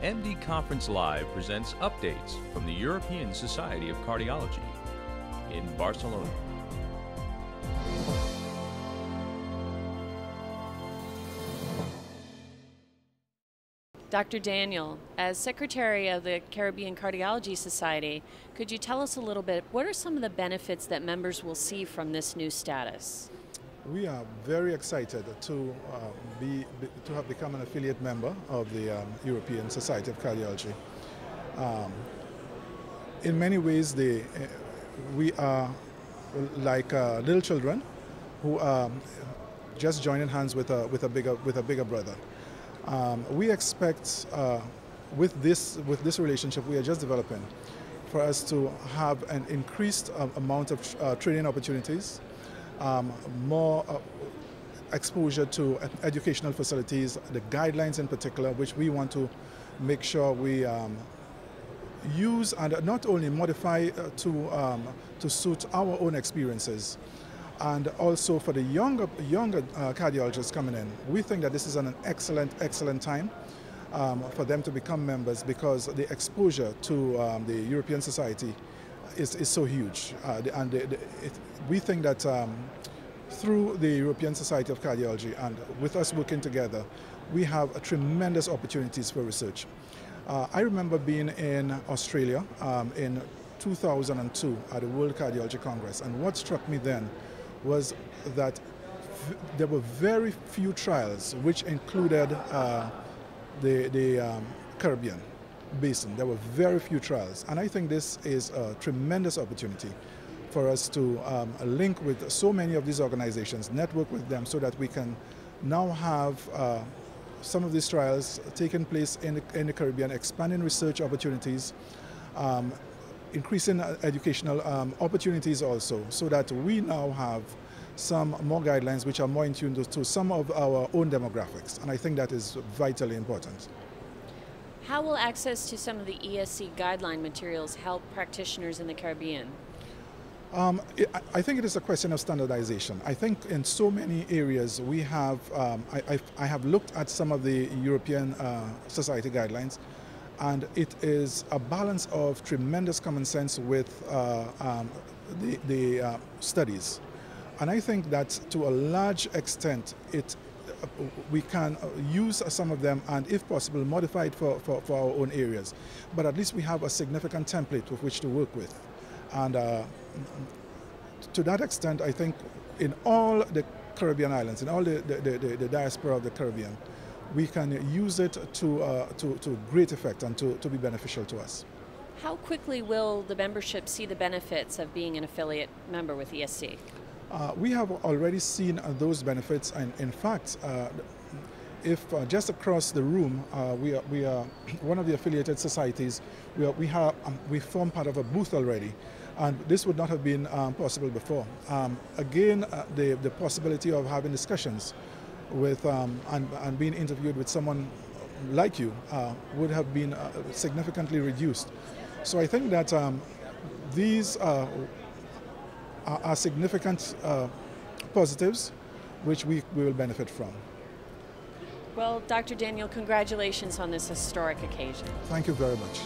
MD Conference Live presents updates from the European Society of Cardiology in Barcelona. Dr. Daniel, as Secretary of the Caribbean Cardiology Society, could you tell us a little bit, what are some of the benefits that members will see from this new status? We are very excited to have become an affiliate member of the European Society of Cardiology. In many ways, we are like little children who are just joining hands with a bigger brother. We expect with this relationship we are just developing, for us to have an increased amount of training opportunities, more exposure to educational facilities, the guidelines in particular, which we want to make sure we use and not only modify to suit our own experiences. And also for the younger cardiologists coming in, we think that this is an excellent time for them to become members, because the exposure to the European Society is so huge. We think that through the European Society of Cardiology and with us working together, we have tremendous opportunities for research. I remember being in Australia in 2002 at the World Cardiology Congress, and what struck me then was that there were very few trials which included the Caribbean basin. There were very few trials, and I think this is a tremendous opportunity for us to link with so many of these organizations, network with them, so that we can now have some of these trials taking place in the Caribbean, expanding research opportunities, increasing educational opportunities also, so that we now have some more guidelines which are more in tune to some of our own demographics, and I think that is vitally important. How will access to some of the ESC guideline materials help practitioners in the Caribbean? I think it is a question of standardization. I think in so many areas we have, I have looked at some of the European Society guidelines, and it is a balance of tremendous common sense with the studies. And I think that to a large extent we can use some of them and, if possible, modify it for our own areas. But at least we have a significant template with which to work with. And to that extent, I think in all the Caribbean islands, in all the diaspora of the Caribbean, we can use it to great effect and to be beneficial to us. How quickly will the membership see the benefits of being an affiliate member with ESC? We have already seen those benefits, and in fact, if just across the room, we are one of the affiliated societies. We form part of a booth already, and this would not have been possible before. Again, the possibility of having discussions with and being interviewed with someone like you would have been significantly reduced. So I think that these are significant positives which we will benefit from. Well, Dr. Daniel, congratulations on this historic occasion. Thank you very much.